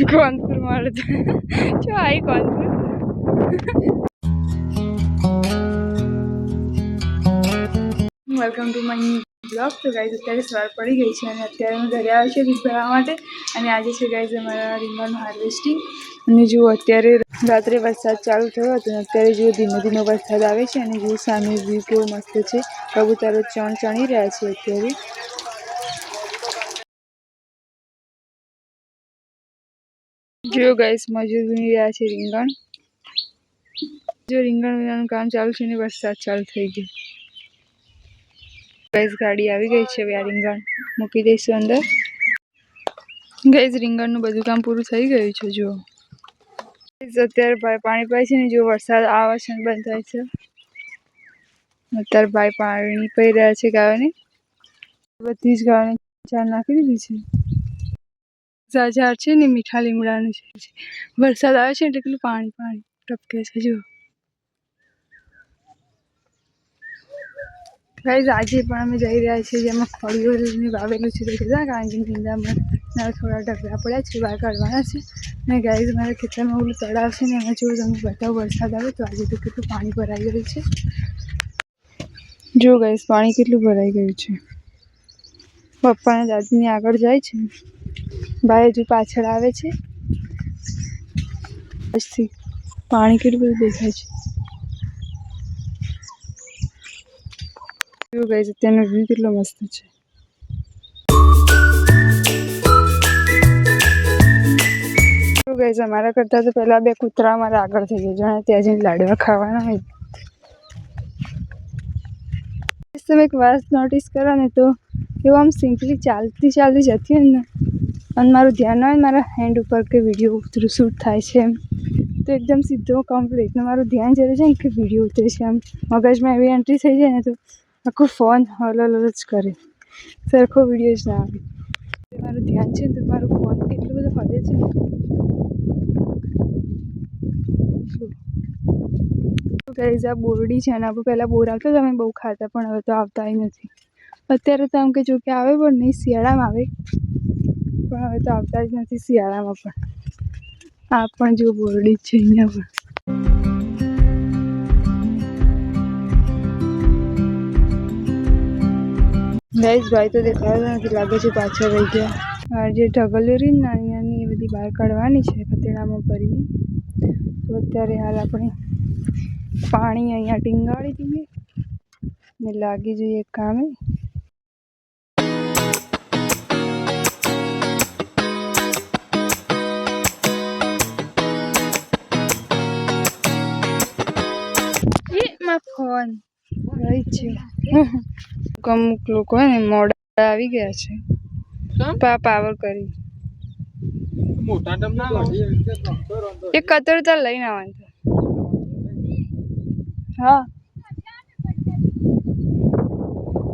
कानपुर मार जो आई Kanpur welcome to my blog. तो गाइस અત્યારે સવાર પડી ગઈ છે અને અત્યારે હું ઘરે આવી છું દૂધ ભરવા માટે અને આજે છે ગાइस અમારા રીંગણનું હાર્વેસ્ટિંગ અને જો અત્યારે રાત્રે વરસાદ ચાલુ થયો હતો અને અત્યારે જો ધીમે ધીમે વરસાદ આવે છે અને જો સામે વ્યૂ કેવો મસ્ત છે કબૂતરો ચણી રહ્યા છે અત્યારે जो गाइस मजूर बनी रहा है રીંગણ जो રીંગણ વીણવાનું કામ ચાલુ છે ને વરસાદ ચાલુ થઈ ગયો गाइस गाड़ी આવી ગઈ છે હવે આ રીંગણ મૂકી દઈશું અંદર गाइस રીંગણનું બધું કામ પૂરું થઈ ગયું છે જો અત્યારે ભાઈ પાણી પાય છે ને જો વરસાદ આવે છે ને બંધ થાય છે અત્યારે ભાઈ પાણી પી રહ્યા છે ગાયોને બધી જ ગાયોને ચાર નાખી દીધી છે ઝાડ છે ને મીઠા લીમડાનું છે વરસાદ આવે છે એટલે કેટલું પાણી પાણી ટપકે છે જો गाइस આજે પણ અમે જઈ રહ્યા છીએ જેમાં ખડીઓને વાવેલું છે કેટલા કારણ કે નિંદામાં થોડા ઢગલા પડ્યા છે બહાર કાઢવાના છે અને ગાइस મારા ખેતરમાં ઓલું તળાવ છે ને એમાં જો તમને બતાવું વરસાદ આવે તો આજે તો કેટલું પાણી ભરાઈ ગયું છે જો गाइस પાણી કેટલું ભરાઈ ગયું છે પપ્પાને દાદીની આગળ જાય છે ભાઈ હજુ પાછળ આવે છે પાણી કેટલું બધું દેખાય છે જો गाइस અત્યારનો વ્યૂ કેટલો મસ્ત છે જો गाइस અમારા કરતા તો પહેલા બે કૂતરા અમારા આગળ થઈ ગયા જાણે ત્યાં જઈને લાડવા ખાવાના હોય તમે એક વાત નોટિસ કરો ને તો એવું આમ સિમ્પલી ચાલતી જતી હોય ને અને મારું ધ્યાન હોય મારા હેન્ડ ઉપર કે વિડીયો શૂટ થાય છે એમ તો એકદમ સીધો કમ્પ્લીટ ને મારું ધ્યાન જ્યારે જાય ને કે વિડીયો ઉતરે છે આમ મગજમાં એવી એન્ટ્રી થઈ જાય ને તો આખો ફોન હલ જ કરે સરખો વિડીયો જ ના આવે મારું ધ્યાન છે ને તો મારું ફોન કેટલું બધું હલે છે ગાइस આ બોરડી છે અને આપણે પહેલાં બોર આવતો તો અમે બહુ ખાતા પણ હવે તો આવતા નથી અત્યારે તો આમ કે જો કે આવે પણ નહીં શિયાળામાં આવે પણ હવે તો આવતા જ નથી શિયાળામાં પણ આ પણ જો બોરડી જ છે અહીંયા પણ गाइस भाई तो देखाया નથી લાગે છે પાછળ રહી ગયા આ જે ઢગલીઓ રહી નાની નાની એ બધી બહાર કાઢવાની છે કતેડામાં ભરીને તો અત્યારે હાલ આપણે પાણી અહીંયા ટીંગાળી દઈએ ને લાગી જઈએ કામે ફોન રહી છે અમુક લોકો ને મોડા આવી ગયા છે પાવર કરી એક કતર તો લઈને આવવાનું હા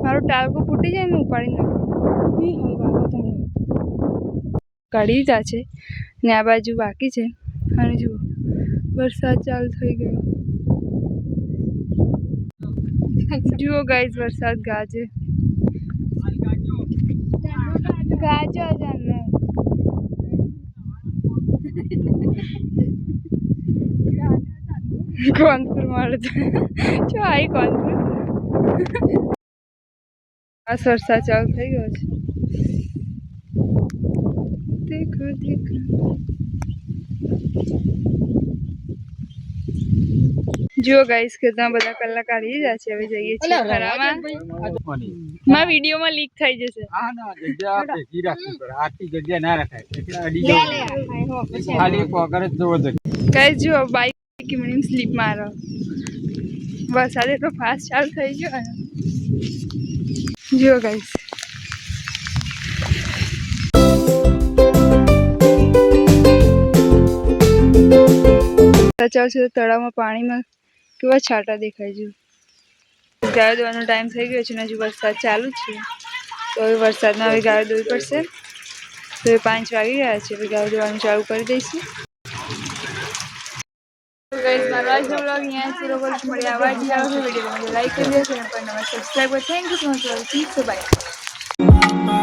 મારું ટાળકું ફૂટી જાય ને ઉપાડી નાખું તમને કાઢી દીધા છે ને આ બાજુ બાકી છે અને જુઓ વરસાદ ચાલુ થઈ ગયો જુઓ गाइस वरसाद गाजे गाजो जाने कानपुर मार जो आई कानपुर आ वरसाद चालू થઈ ગયો છે देखो देखो जो गाइस कितना बड़ा कलर काढी દીધા છે હવે જઈએ છીએ ખરામાં માં વિડિયો માં લીક થઈ જશે હા ના જગ્યા ભેગી રાખવી પડે આટલી જગ્યા ના રખાય એટલે અડી જાય ખાલી પોકર જ જોવો જોઈએ ગાइस જો બાઈક की મને સ્લીપ મારો વરસાદ એટલો ફાસ્ટ ચાલુ થઈ ગયો ને જો गाइस ચાલ છે તળાવમાં પાણીમાં કેવા છાંટા દેખાય છે ગાયો દોવાનો ટાઈમ થઈ ગયો છે ને હજુ વરસાદ ચાલુ છે તો હવે વરસાદમાં હવે ગાયો દોવી પડશે તો 5 વાગી ગયા છે હવે ગાયો દોવાનું ચાલુ કરી દઈશું તો ગાइस મારો આજનો વ્લોગ અહીંયા પૂરો કરું છું મળી આવા જ વિડીયો લાઈક કરી દેજો અને પણ સબસ્ક્રાઇબ કરો thank you so much for watching bye